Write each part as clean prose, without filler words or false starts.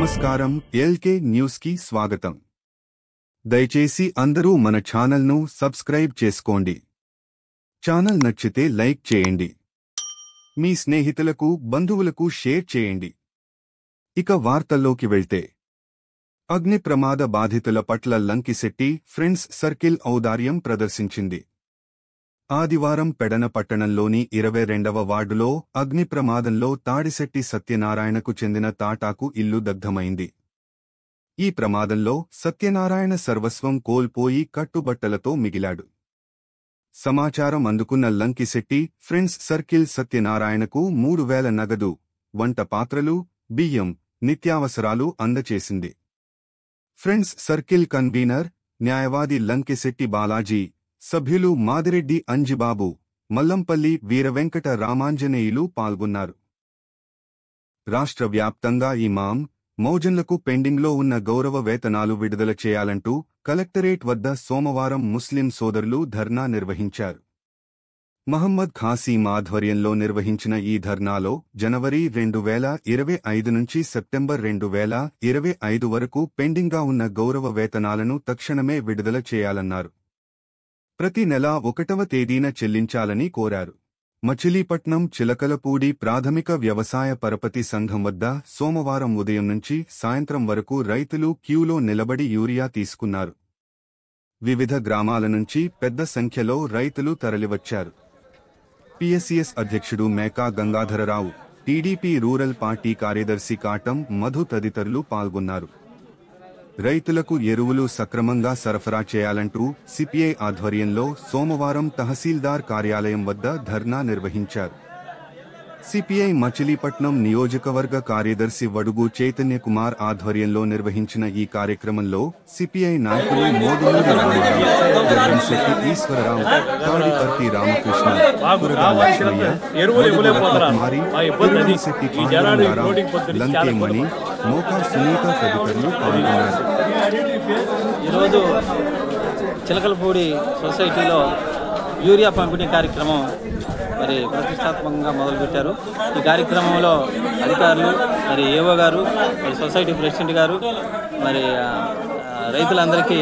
నమస్కారం LK news కి స్వాగతం. దయచేసి అందరూ మన ఛానల్ను సబ్స్క్రైబ్ చేసుకోండి. ఛానల్ నచ్చితే లైక్ చేయండి. మీ స్నేహితులకు బంధువులకు షేర్ చేయండి. ఇక వార్తల్లోకి వెళ్తే అగ్ని ప్రమాద బాధితుల పట్ల లంకిశెట్టి ఫ్రెండ్స్ సర్కిల్ ఔదార్యం ప్రదర్శించింది. ఆదివారం పెడన పట్టణంలోని 22వ వార్డులో అగ్ని ప్రమాదంలో తాడిశెట్టి సత్యనారాయణకు చెందిన తాటాకు ఇల్లు దగ్ధమైంది. ఈ ప్రమాదంలో సత్యనారాయణ సర్వస్వం కోల్పోయి కట్టుబట్టలతో మిగిలాడు. సమాచారం అందుకున్న లంకిశెట్టి ఫ్రెండ్స్ సర్కిల్ సత్యనారాయణకు 3000 నగదు, వంట పాత్రలు, బియ్యం, నిత్యావసరాలు అందచేసింది. ఫ్రెండ్స్ సర్కిల్ కన్వీనర్, న్యాయవాది లంకిశెట్టి బాలాజీ, సభ్యులు మాదిరెడ్డి అంజిబాబు, మల్లంపల్లి వీరవెంకట రామాంజనేయులు పాల్గొన్నారు. రాష్ట్ర వ్యాప్తంగా ఇమాం, మౌజన్లకు పెండింగ్లో ఉన్న గౌరవ వేతనాలు విడుదల చేయాలంటూ కలెక్టరేట్ వద్ద సోమవారం ముస్లిం సోదరులు ధర్నా నిర్వహించారు. మహమ్మద్ ఖాసీం ఆధ్వర్యంలో నిర్వహించిన ఈ ధర్నాలో జనవరి 2025 నుంచి సెప్టెంబర్ 2025 వరకు పెండింగ్గా ఉన్న గౌరవ వేతనాలను తక్షణమే విడుదల చేయాలన్నారు. ప్రతి నెల 1వ తేదీన చెల్లించాలని కోరారు. మచిలీపట్నం చిలకలపూడి ప్రాథమిక వ్యవసాయ పరపతి సంఘం వద్ద సోమవారం ఉదయం నుంచి సాయంత్రం వరకు రైతులు క్యూలో నిలబడి యూరియా తీసుకున్నారు. వివిధ గ్రామాల నుంచి పెద్ద సంఖ్యలో రైతులు తరలివచ్చారు. పిఎస్సిఎస్ అధ్యక్షుడు Meka Gangadhara Rao, TDP rural party కార్యదర్శి కాటం మధు తదితరులు పాల్గొన్నారు. రైతులకు ఎరువులు సక్రమంగా సరఫరా చేయాలంటూ సిపిఐ ఆధ్వర్యంలో సోమవారం తహసీల్దార్ కార్యాలయం వద్ద ధర్నా నిర్వహించారు. సిపిఐ మచిలీపట్నం నియోజకవర్గ కార్యదర్శి వడుగు చైతన్యకుమార్ ఆధ్వర్యంలో నిర్వహించిన ఈ కార్యక్రమంలో సిపిఐ నాయకులు మోదునూరి రామారావు, జగన్శెట్టి ఈశ్వరరావు, తాడిపర్తి రామకృష్ణ, కురగా లక్ష్మయ్య, కుమారి, తిరుమలశెట్టి పాండురంగారావు, లంకేమణి, మోకా సునీత తదితరులు పాల్గొన్నారు. ఈరోజు చిలకలపూడి సొసైటీలో యూరియా పంపిణీ కార్యక్రమం మరి ప్రతిష్టాత్మకంగా మొదలుపెట్టారు. ఈ కార్యక్రమంలో అధికారులు, మరి ఏవో గారు, మరి సొసైటీ ప్రెసిడెంట్ గారు, మరి రైతులందరికీ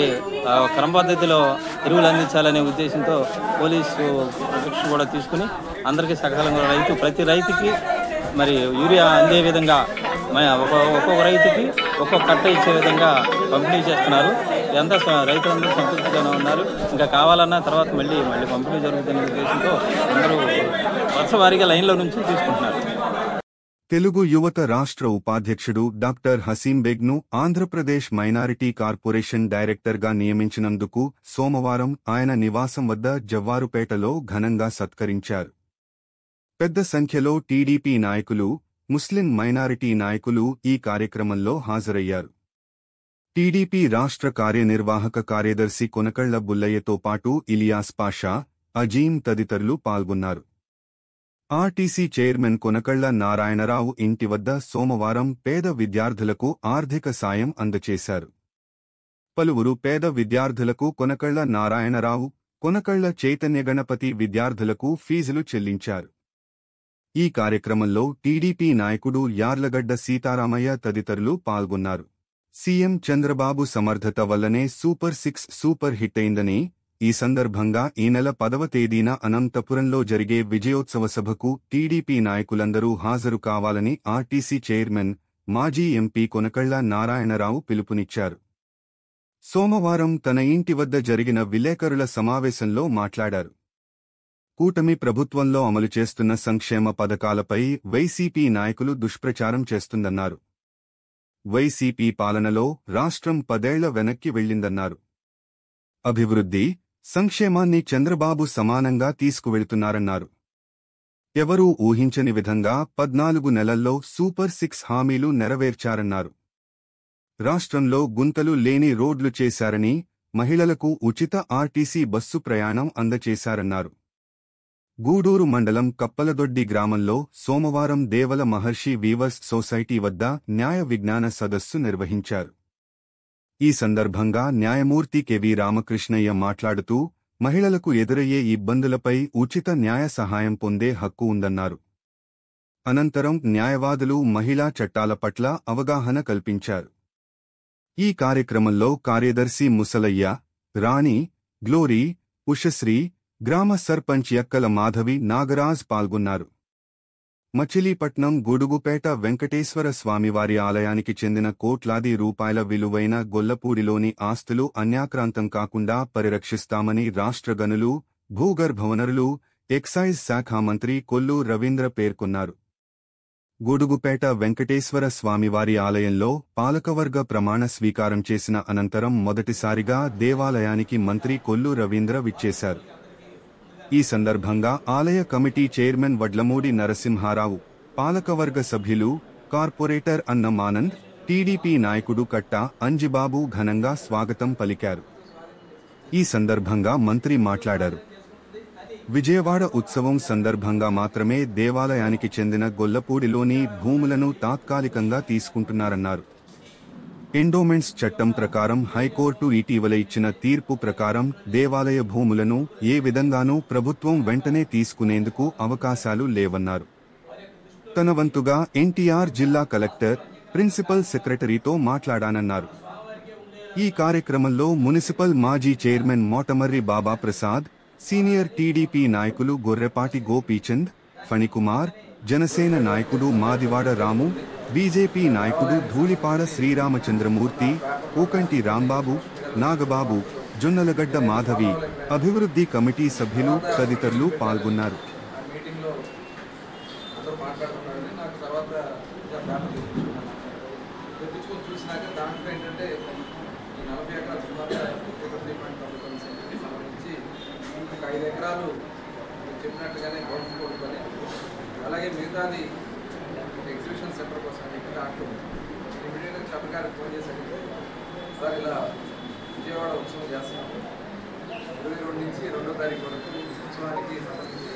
క్రమ పద్ధతిలో ఎరువులు అందించాలనే ఉద్దేశంతో పోలీసు ప్రొటెక్షన్ కూడా తీసుకుని అందరికీ సకాలంగా ప్రతి రైతుకి మరి యూరియా అందే విధంగా ఒక్కొక్క రైతుకి ఒక్కొక్క కట్ట ఇచ్చే విధంగా పంపిణీ చేస్తున్నారు. ఇదంతా రైతులందరూ సంతృప్తిగానే ఉన్నారు. ఇంకా కావాలన్నా తర్వాత మళ్ళీ పంపిణీ జరుగుతున్న ఉద్దేశంతో అందరూ వరుసవారీగా లైన్లో నుంచి తీసుకుంటున్నారు. తెలుగు యువత రాష్ట్ర ఉపాధ్యక్షుడు doctor Hashem బేగ్ను Andhra Pradesh minority corporation డైరెక్టర్గా నియమించినందుకు సోమవారం ఆయన నివాసం వద్ద జవ్వారుపేటలో ఘనంగా సత్కరించారు. పెద్ద సంఖ్యలో టీడీపీ నాయకులు, ముస్లిం మైనారిటీ నాయకులు ఈ కార్యక్రమంలో హాజరయ్యారు. టీడీపీ రాష్ట్ర కార్యనిర్వాహక కార్యదర్శి కొనకళ్ల బుల్లయ్యతో పాటు ఇలియాస్ పాషా, అజీం తదితరులు పాల్గొన్నారు. ఆర్టీసీ చైర్మన్ కొనకళ్ల నారాయణరావు ఇంటి వద్ద సోమవారం పేద విద్యార్థులకు ఆర్థిక సాయం అందచేశారు. పలువురు పేద విద్యార్థులకు కొనకళ్ల నారాయణరావు, కొనకళ్ల చైతన్యగణపతి విద్యార్థులకు ఫీజులు చెల్లించారు. ఈ కార్యక్రమంలో టీడీపీ నాయకుడు యార్లగడ్డ సీతారామయ్య తదితరులు పాల్గొన్నారు. సీఎం చంద్రబాబు సమర్థత వల్లనే సూపర్ 6 సూపర్ హిట్ అయిందని, ఈ సందర్భంగా ఈ నెల 10వ తేదీన అనంతపురంలో జరిగే విజయోత్సవ సభకు టీడీపీ నాయకులందరూ హాజరు కావాలని ఆర్టీసీ చైర్మన్, మాజీ ఎంపీ కొనకళ్ల నారాయణరావు పిలుపునిచ్చారు. సోమవారం తన ఇంటి వద్ద జరిగిన విలేకరుల సమావేశంలో మాట్లాడారు. కూటమి ప్రభుత్వంలో అమలు చేస్తున్న సంక్షేమ పథకాలపై వైసీపీ నాయకులు దుష్ప్రచారం చేస్తుందన్నారు. వైసీపీ పాలనలో రాష్ట్రం 10 ఏళ్ల వెనక్కి వెళ్లిందన్నారు. అభివృద్ధి, సంక్షేమాన్ని చంద్రబాబు సమానంగా తీసుకువెళ్తున్నారన్నారు. ఎవరూ ఊహించని విధంగా 14 నెలల్లో సూపర్ 6 హామీలు నెరవేర్చారన్నారు. రాష్ట్రంలో గుంతలు లేని రోడ్లు చేశారని, మహిళలకు ఉచిత ఆర్టీసీ బస్సు ప్రయాణం అందచేశారన్నారు. గూడూరు మండలం కప్పలదొడ్డి గ్రామంలో సోమవారం దేవల మహర్షి వీవర్స్ సొసైటీ వద్ద న్యాయ విజ్ఞాన సదస్సు నిర్వహించారు. ఈ సందర్భంగా న్యాయమూర్తి కెవి రామకృష్ణయ్య మాట్లాడుతూ మహిళలకు ఎదురయ్యే ఇబ్బందులపై ఉచిత న్యాయ సహాయం పొందే హక్కు ఉందన్నారు. అనంతరం న్యాయవాదులు మహిళా చట్టాల పట్ల అవగాహన కల్పించారు. ఈ కార్యక్రమంలో కార్యదర్శి ముసలయ్య, రాణి, గ్లోరీ, ఉషశ్రీ, గ్రామ సర్పంచ్ యక్కల మాధవి నాగరాజ్ పాల్గొన్నారు. మచిలీపట్నం గొడుగుపేట వెంకటేశ్వర స్వామివారి ఆలయానికి చెందిన కోట్లాది రూపాయల విలువైన గొల్లపూడిలోని ఆస్తులు అన్యాక్రాంతం కాకుండా పరిరక్షిస్తామని రాష్ట్ర గనులు, భూగర్భవనరులు, ఎక్సైజ్ శాఖ మంత్రి కొల్లు రవీంద్ర పేర్కొన్నారు. గొడుగుపేట వెంకటేశ్వర స్వామివారి ఆలయంలో పాలకవర్గ ప్రమాణ స్వీకారం చేసిన అనంతరం మొదటిసారిగా దేవాలయానికి మంత్రి కొల్లు రవీంద్ర విచ్చేశారు. ఈ సందర్భంగా ఆలయ కమిటీ చైర్మన్ వడ్లమూడి నరసింహారావు, పాలకవర్గ సభ్యులు, కార్పొరేటర్ అన్నం ఆనంద్, టీడీపీ నాయకుడు కట్ట అంజిబాబు ఘనంగా స్వాగతం పలికారు. ఈ సందర్భంగా మంత్రి మాట్లాడారు. విజయవాడ ఉత్సవం సందర్భంగా మాత్రమే దేవాలయానికి చెందిన గొల్లపూడిలోని భూములను తాత్కాలికంగా తీసుకుంటున్నారన్నారు. ఎండోమెంట్స్ చట్టం ప్రకారం హైకోర్టు ఇటీవల ఇచ్చిన తీర్పు ప్రకారం దేవాలయ భూములను ఏ విధంగానూ ప్రభుత్వం వెంటనే తీసుకునేందుకు అవకాశాలు లేవన్నారు. తన వంతుగా ఎన్టీఆర్ జిల్లా కలెక్టర్, ప్రిన్సిపల్ సెక్రటరీతో మాట్లాడానన్నారు. ఈ కార్యక్రమంలో మున్సిపల్ మాజీ చైర్మన్ మోటమర్రి బాబా ప్రసాద్, సీనియర్ టీడీపీ నాయకులు గొర్రెపాటి గోపీచంద్, ఫణికుమార్, జనసేన నాయకుడు మాదివాడ రాము, బీజేపీ నాయకుడు ధూళిపాడ శ్రీరామచంద్రమూర్తి, ఊకంటి రాంబాబు, నాగబాబు, జొన్నలగడ్డ మాధవి, అభివృద్ధి కమిటీ సభ్యులు తదితరులు పాల్గొన్నారు. అలాగే మిగతాది ఎగ్జిబిషన్ సెంటర్ కోసం దాంట్లో ఇమీడియట్గా చంద్ర గారికి ఫోన్ చేశాను. సార్ ఇలా విజయవాడ ఉత్సవం చేస్తున్నాము, 22 నుంచి 2వ తారీఖు వరకు ఉత్సవానికి సంబంధించి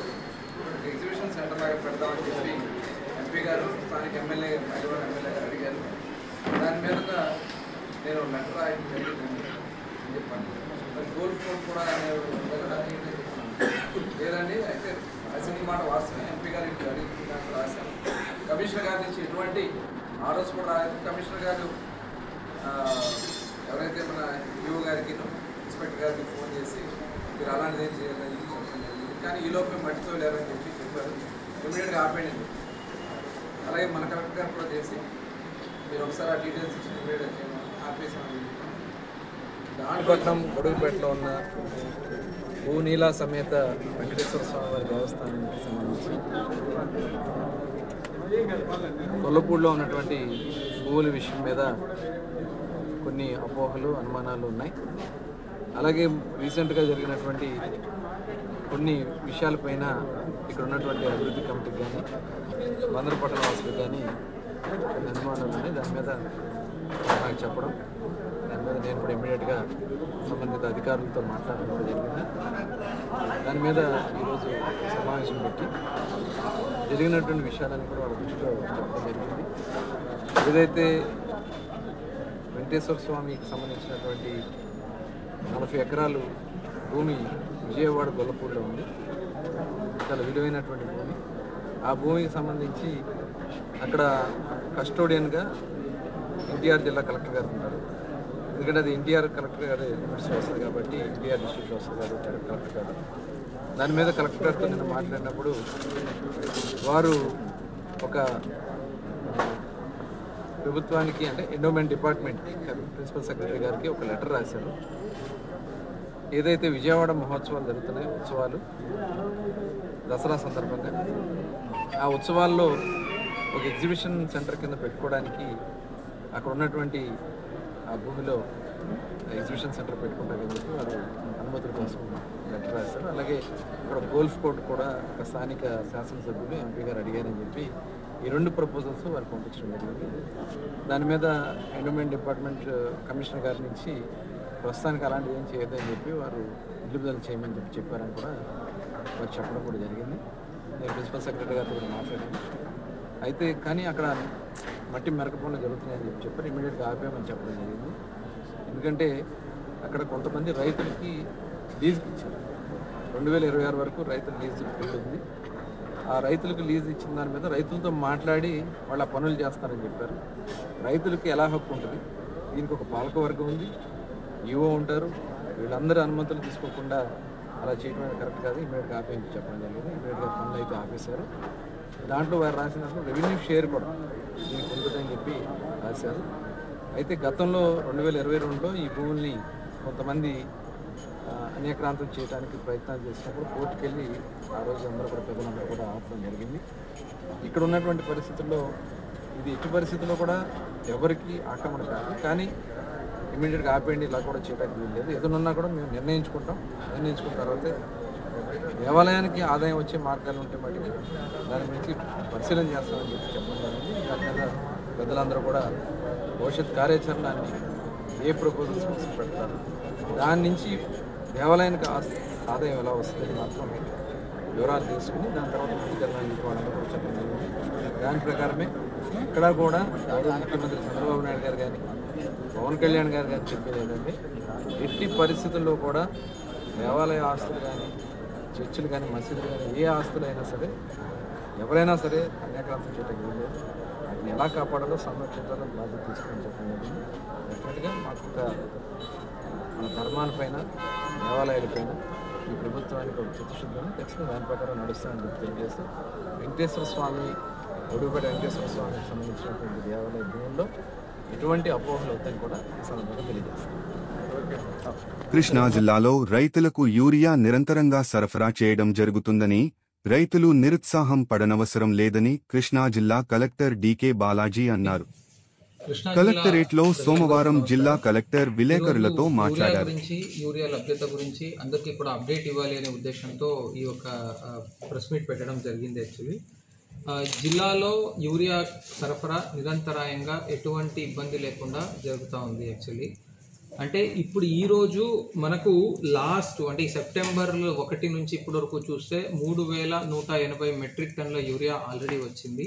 ఎగ్జిబిషన్ సెంటర్ లాగా పెడదామని చెప్పి ఎంపీ గారు, స్థానిక ఎమ్మెల్యే గారు అడిగారు. దాని మీద నేను లెటర్ రాయడం జరిగిందని చెప్పాను. మరి గోల్డ్ ఫోన్ కూడా లేదండి, అయితే రాసిన మాట వాస్తవమే. ఎంపీ గారు ఇంటికి అడిగి దాంట్లో రాశాను. కమిషనర్ గారి నుంచి ఎటువంటి ఆర్డర్స్ కూడా రాలేదు. కమిషనర్ గారు ఎవరైతే మన ఈఓ గారికి, ఇన్స్పెక్టర్ గారికి ఫోన్ చేసి మీరు అలాంటిది ఏం చేయాలని చెప్పడం జరిగింది. కానీ ఈ లోపల మట్టితో లేరని చెప్పి చెప్పారు. ఇమీడియట్గా ఆపేయండి. అలాగే మన కలెక్టర్ గారు కూడా చేసి మీరు ఒకసారి ఆ డీటెయిల్స్ ఇచ్చి ఇమీడియట్గా ఆపేసామని చెప్పాను. దాంట్పట్నం గొడుగుపేటలో ఉన్న భూనీలా సమేత వెంకటేశ్వర స్వామి వారి దేవస్థానానికి సంబంధించి కొల్లపూడిలో ఉన్నటువంటి భూముల విషయం మీద కొన్ని అపోహలు, అనుమానాలు ఉన్నాయి. అలాగే రీసెంట్గా జరిగినటువంటి కొన్ని విషయాలపైన ఇక్కడ ఉన్నటువంటి అభివృద్ధి కమిటీకి కానీ, బందరపట్ల వాసులకు కానీ కొన్ని అనుమానాలు ఉన్నాయి. దాని మీద నాకు చెప్పడం, దాని మీద నేను కూడా ఇమ్మీడియట్గా సంబంధిత అధికారులతో మాట్లాడడం కూడా జరిగింది. దాని మీద ఈరోజు సమావేశం పెట్టి జరిగినటువంటి విషయాలను కూడా వాళ్ళ దృష్టిలో చెప్పడం జరిగింది. ఏదైతే వెంకటేశ్వర స్వామికి సంబంధించినటువంటి 40 ఎకరాలు భూమి విజయవాడ గొల్లపూడిలో ఉంది. చాలా విలువైనటువంటి భూమి. ఆ భూమికి సంబంధించి అక్కడ కస్టోడియన్గా ఎన్టీఆర్ జిల్లా కలెక్టర్ గారు ఉంటారు. ఎందుకంటే అది ఎన్టీఆర్ కలెక్టర్ గారి లిమిట్స్లో వస్తుంది కాబట్టి, ఎన్టీఆర్ డిస్ట్రిక్ట్లో వస్తుంది కాబట్టి కలెక్టర్ గారు. దాని మీద కలెక్టర్ గారితో నేను మాట్లాడినప్పుడు వారు ఒక ప్రభుత్వానికి, అంటే ఎండోమెంట్ డిపార్ట్మెంట్ ప్రిన్సిపల్ సెక్రటరీ గారికి ఒక లెటర్ రాశారు. ఏదైతే విజయవాడ మహోత్సవాలు జరుగుతున్నాయి, ఉత్సవాలు దసరా సందర్భంగా, ఆ ఉత్సవాల్లో ఒక ఎగ్జిబిషన్ సెంటర్ కింద పెట్టుకోవడానికి అక్కడ ఉన్నటువంటి ఆ భూమిలో ఎగ్జిబిషన్ సెంటర్ పెట్టుకుంటారని చెప్పి వారు అనుమతుల కోసం లెటర్ రాశారు. అలాగే ఇక్కడ గోల్ఫ్ కోర్ట్ కూడా ఒక స్థానిక శాసనసభ్యులు, ఎంపీ గారు అడిగారని చెప్పి ఈ 2 ప్రపోజల్స్ వారు పంపించడం జరిగింది. దాని మీద ఎండోమెంట్ డిపార్ట్మెంట్ కమిషనర్ గారి నుంచి ప్రస్తుతానికి అలాంటిది ఏం చేయొద్దని చెప్పి వారు నిలుపుదల చేయమని చెప్పారని కూడా వారు చెప్పడం కూడా జరిగింది. నేను ప్రిన్సిపల్ సెక్రటరీ గారితో కూడా మాట్లాడాను. అయితే కానీ అక్కడ మట్టి మెరక పనులు జరుగుతున్నాయని చెప్పారు. ఇమీడియట్గా ఆపేయమని చెప్పడం జరిగింది. ఎందుకంటే అక్కడ కొంతమంది రైతులకి లీజుకి ఇచ్చారు. 2026 వరకు రైతుల లీజు ఉంది. ఆ రైతులకు లీజ్ ఇచ్చిన దాని మీద రైతులతో మాట్లాడి వాళ్ళ పనులు చేస్తారని చెప్పారు. రైతులకు ఎలా హక్కు ఉంటుంది? దీనికి ఒక పాలకవర్గం ఉంది, ఈవో ఉంటారు. వీళ్ళందరూ అనుమతులు తీసుకోకుండా అలా చేయడం అనేది కరెక్ట్ కాదు, ఇమీడియట్గా ఆపేసి చెప్పడం జరిగింది. ఇమీడియట్గా పనులు అయితే ఆపేశారు. దాంట్లో వారు రాసినప్పుడు రెవెన్యూ షేర్ కూడా దీనికి ఉంటుందని చెప్పి రాశారు. అయితే గతంలో 2022లో ఈ భూముల్ని కొంతమంది అన్యక్రాంతం చేయడానికి ప్రయత్నాలు చేసినప్పుడు కోర్టుకు వెళ్ళి ఆ రోజు అందరూ కూడా పెద్దలందరూ కూడా ఆపడం జరిగింది. ఇక్కడ ఉన్నటువంటి పరిస్థితుల్లో ఇది ఎట్టి పరిస్థితుల్లో కూడా ఎవరికి ఆక్రమణ కాదు, కానీ ఇమీడియట్గా ఆపేయండి, ఇలా కూడా చేయడానికి వీల్లేదు. ఏదన్నా కూడా మేము నిర్ణయించుకున్న తర్వాతే దేవాలయానికి ఆదాయం వచ్చే మార్గాలు ఉంటే మటుకు దాని గురించి పరిశీలన చేస్తామని చెప్పి చెప్పడం జరిగింది. దాని మీద పెద్దలందరూ కూడా భవిష్యత్ కార్యాచరణ ఏ ప్రపోజల్స్ కోసం పెడతారు, దాని నుంచి దేవాలయానికి ఆదాయం ఎలా వస్తుంది మాత్రం వివరాలు తీసుకుని దాని తర్వాత ముందుకెళ్ళాలని వాళ్ళందరూ కూడా చెప్పడం జరిగింది. దాని ప్రకారమే ఇక్కడ కూడా ముఖ్యమంత్రి చంద్రబాబు నాయుడు గారు కానీ పవన్ కళ్యాణ్ గారు కానీ చెప్పేది ఏంటంటే ఎట్టి పరిస్థితుల్లో కూడా దేవాలయ ఆస్తులు కానీ చర్చిలు కానీ మసీదులు కానీ ఏ ఆస్తులైనా సరే ఎవరైనా సరే అన్యాక్రాంతం చేయడం లేదు. వాటిని ఎలా కాపాడాలో సంరక్షించాలో బాధ్యత తీసుకుని చెప్పడం జరిగింది. డెఫినెట్గా మాకు మన ధర్మాలపైన దేవాలయాలపైన ఈ ప్రభుత్వానికి ఒక చిత్తశుద్ధిని ఖచ్చితంగా దాని ప్రకారం నడుస్తామని చెప్పి తెలియజేస్తూ వెంకటేశ్వర స్వామి ఒడుగుపేట వెంకటేశ్వర స్వామికి సంబంధించినటువంటి దేవాలయ భూముల్లో ఎటువంటి అపోహలు వద్దని కూడా ఈ సందర్భంగా తెలియజేస్తాం. కృష్ణా జిల్లాలో రైతులకు యూరియా నిరంతరంగా సరఫరా చేయడం జరుగుతుందని, రైతులు నిరుత్సాహం పడనవసరం లేదని కృష్ణా జిల్లా కలెక్టర్ డీకే బాలాజీ అన్నారు. కలెక్టరేట్లో సోమవారం జిల్లా కలెక్టర్ విలేకరులతో మాట్లాడారు. యూరియా లభ్యత గురించి అందరికీ కూడా అప్డేట్ ఇవ్వాలి అనే ఉద్దేశంతో ఈ యొక్క ప్రెస్ మీట్ పెట్టడం జరిగింది. యాక్చువల్లీ జిల్లాలో యూరియా సరఫరా నిరంతరాయంగా ఎటువంటి ఇబ్బంది లేకుండా జరుగుతూ ఉంది. యాక్చువల్లీ అంటే ఇప్పుడు ఈరోజు మనకు లాస్ట్ అంటే ఈ సెప్టెంబర్ 1 నుంచి ఇప్పటి వరకు చూస్తే 3180 మెట్రిక్ టన్నుల యూరియా ఆల్రెడీ వచ్చింది.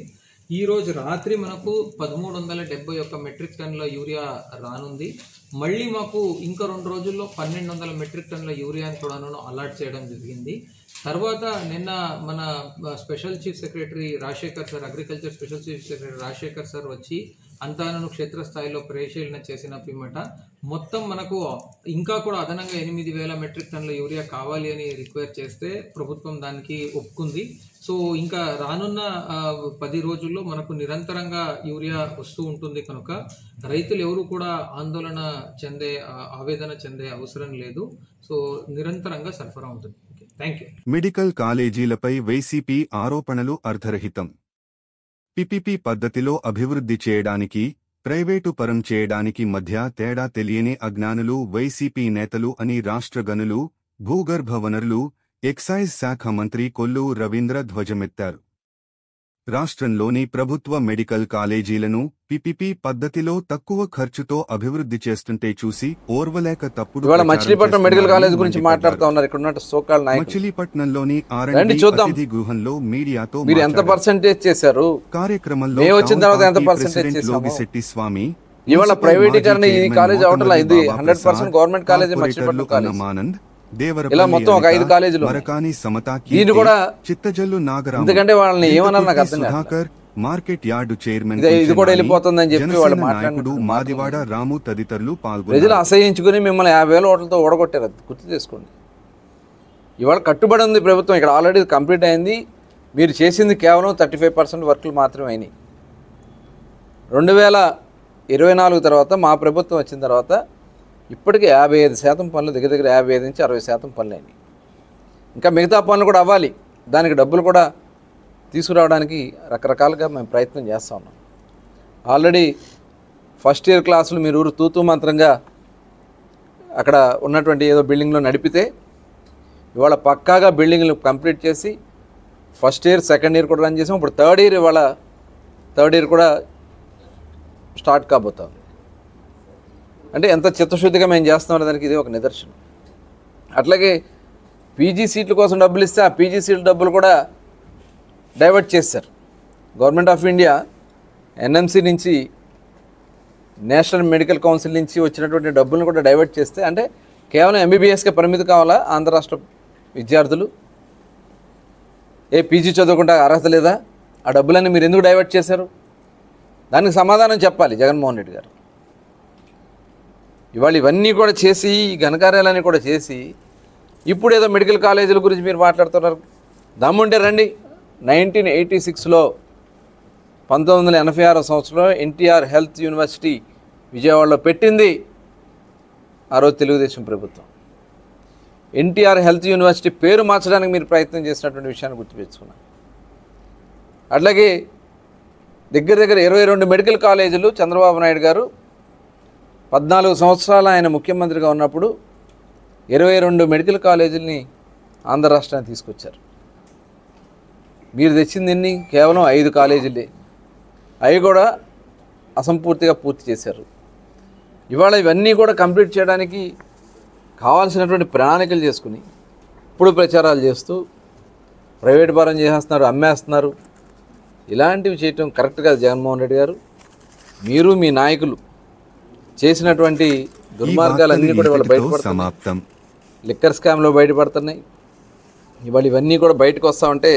ఈరోజు రాత్రి మనకు 1371 మెట్రిక్ టన్నుల యూరియా రానుంది. మళ్ళీ మాకు ఇంకా 2 రోజుల్లో 1200 మెట్రిక్ టన్నుల యూరియాని కూడా అలాట్ చేయడం జరిగింది. తర్వాత నిన్న మన special chief secretary Rajasekhar sir, agriculture special chief secretary Rajasekhar sir వచ్చి అంతాను క్షేత్రస్థాయిలో పరిశీలన చేసిన పిమ్మట మొత్తం మనకు ఇంకా కూడా అదనంగా 8000 మెట్రిక్ టన్నుల యూరియా కావాలి అని రిక్వైర్ చేస్తే ప్రభుత్వం దానికి ఒప్పుకుంది. సో ఇంకా రానున్న 10 రోజుల్లో మనకు నిరంతరంగా యూరియా వస్తూ ఉంటుంది కనుక రైతులు ఎవరు కూడా ఆందోళన ఆవేదన చెందే అవసరం లేదు. సో నిరంతరంగా సరఫరా ఉంటుంది. Thank you. మెడికల్ కాలేజీలపై వైసీపీ ఆరోపణలు అర్థరహితం. పిపిపి పద్ధతిలో అభివృద్ధి చేయడానికి, ప్రైవేటు పరం చేయడానికి మధ్య తేడా తెలియని అజ్ఞానులు వైసీపీ నేతలు అని రాష్ట్ర గనులు, భూగర్భ వనరులు, ఎక్సైజ్ శాఖ మంత్రి కొల్లు రవీంద్ర ధ్వజమెత్తారు. రాష్ట్రంలోని ప్రభుత్వ మెడికల్ కాలేజీలను పిపిపి పద్ధతిలో తక్కువ ఖర్చుతో అభివృద్ధి చేస్తుంటే చూసి ఓర్వలేక తప్పుడు మచిలీపట్నం మెడికల్ కాలేజ్ గురించి మాట్లాడుతూ ఉన్నారు. ఇక్కడ ఉన్న సోకాల్ నాయకులు మచిలీపట్నంలోని అతిథి గృహంలో మీడియాతో మీరు ఎంత పర్సెంటేజ్ చేశారు కార్యక్రమంలో వచ్చిన తర్వాత ఎంత పర్సెంటేజ్ చేశారు? లోగిశెట్టి స్వామి ఇవాళ ప్రైవేటీకరణ ఈ కాలేజ్ అవటం ఇది 100% government college Machilipatnam college Anand ఇలా మొత్తం ఒక 5 కాలేజీలు దీన్ని కూడా చిత్తజల్లు నాగరామ్, ఎందుకంటే వాళ్ళని ఏమన్నారు నాకు అర్థం కాదు. సుధాకర్, మార్కెట్ యార్డు చైర్మన్ ఇది కూడా వెళ్ళిపోతుందని చెప్పి వాళ్ళు నాయకుడు మాదివాడ రాము తదితరులు పాల్గొన్నారు. ప్రజలు అసహించుకుని మిమ్మల్ని 50,000 ఓట్లతో ఓడగొట్టారు. గుర్తు చేసుకోండి. ఇవాళ కట్టుబడి ఉంది ప్రభుత్వం. ఇక్కడ ఆల్రెడీ కంప్లీట్ అయింది. మీరు చేసింది కేవలం 35% వర్కులు మాత్రమే అయినాయి. 2024 తర్వాత మా ప్రభుత్వం వచ్చిన తర్వాత ఇప్పటికీ 55% పనులు దగ్గర 55 నుంచి 60% పనులు అయినాయి. ఇంకా మిగతా పనులు కూడా అవ్వాలి. దానికి డబ్బులు కూడా తీసుకురావడానికి రకరకాలుగా మేము ప్రయత్నం చేస్తూ ఉన్నాం. ఆల్రెడీ ఫస్ట్ ఇయర్ క్లాసులు మీరు ఊరు తూతూ మంత్రంగా అక్కడ ఉన్నటువంటి ఏదో బిల్డింగ్లో నడిపితే ఇవాళ పక్కాగా బిల్డింగ్లు కంప్లీట్ చేసి ఫస్ట్ ఇయర్ సెకండ్ ఇయర్ కూడా రన్ చేసాం. ఇప్పుడు థర్డ్ ఇయర్ కూడా స్టార్ట్ కాబోతాం. అంటే ఎంత చిత్తశుద్ధిగా మేము చేస్తామనే దానికి ఇది ఒక నిదర్శనం. అట్లాగే పీజీ సీట్ల కోసం డబ్బులు ఇస్తే ఆ పీజీ సీట్ల డబ్బులు కూడా డైవర్ట్ చేశారు. గవర్నమెంట్ ఆఫ్ ఇండియా ఎన్ఎంసీ నుంచి, నేషనల్ మెడికల్ కౌన్సిల్ నుంచి వచ్చినటువంటి డబ్బులను కూడా డైవర్ట్ చేస్తే అంటే కేవలం ఎంబీబీఎస్కే పరిమితి కావాలా ఆంధ్ర రాష్ట్ర విద్యార్థులు? పీజీ చదువుకుంటే అర్హత లేదా? ఆ డబ్బులన్నీ మీరు ఎందుకు డైవర్ట్ చేశారు? దానికి సమాధానం చెప్పాలి జగన్మోహన్ రెడ్డి గారు. ఇవాళ ఇవన్నీ కూడా చేసి, ఈ ఘనకార్యాలన్నీ కూడా చేసి, ఇప్పుడు ఏదో మెడికల్ కాలేజీల గురించి మీరు మాట్లాడుతున్నారు. దమ్ముంటే రండి. 1986లో 1986 సంవత్సరంలో ఎన్టీఆర్ హెల్త్ యూనివర్సిటీ విజయవాడలో పెట్టింది ఆ రోజు తెలుగుదేశం ప్రభుత్వం. ఎన్టీఆర్ హెల్త్ యూనివర్సిటీ పేరు మార్చడానికి మీరు ప్రయత్నం చేసినటువంటి విషయాన్ని గుర్తుపెట్టుకున్నాను. అట్లాగే దగ్గర 22 మెడికల్ కాలేజీలు చంద్రబాబు నాయుడు గారు 14 సంవత్సరాలు ఆయన ముఖ్యమంత్రిగా ఉన్నప్పుడు 22 మెడికల్ కాలేజీలని ఆంధ్ర రాష్ట్రానికి తీసుకొచ్చారు. మీరు తెచ్చింది ఎన్ని? కేవలం 5 కాలేజీలే. అవి కూడా అసంపూర్తిగా పూర్తి చేశారు. ఇవాళ ఇవన్నీ కూడా కంప్లీట్ చేయడానికి కావాల్సినటువంటి ప్రణాళికలు చేసుకుని ఇప్పుడు ప్రచారాలు చేస్తూ ప్రైవేట్ పరం చేసేస్తున్నారు, అమ్మేస్తున్నారు. ఇలాంటివి చేయటం కరెక్ట్ కాదు జగన్మోహన్ రెడ్డి గారు. మీరు మీ నాయకులు చేసినటువంటి దుర్మార్గాలన్నీ కూడా ఇవాళ బయటపడుతున్నాయి. లిక్కర్ స్కామ్లో బయటపడుతున్నాయి. ఇవాళ ఇవన్నీ కూడా బయటకు వస్తూ ఉంటే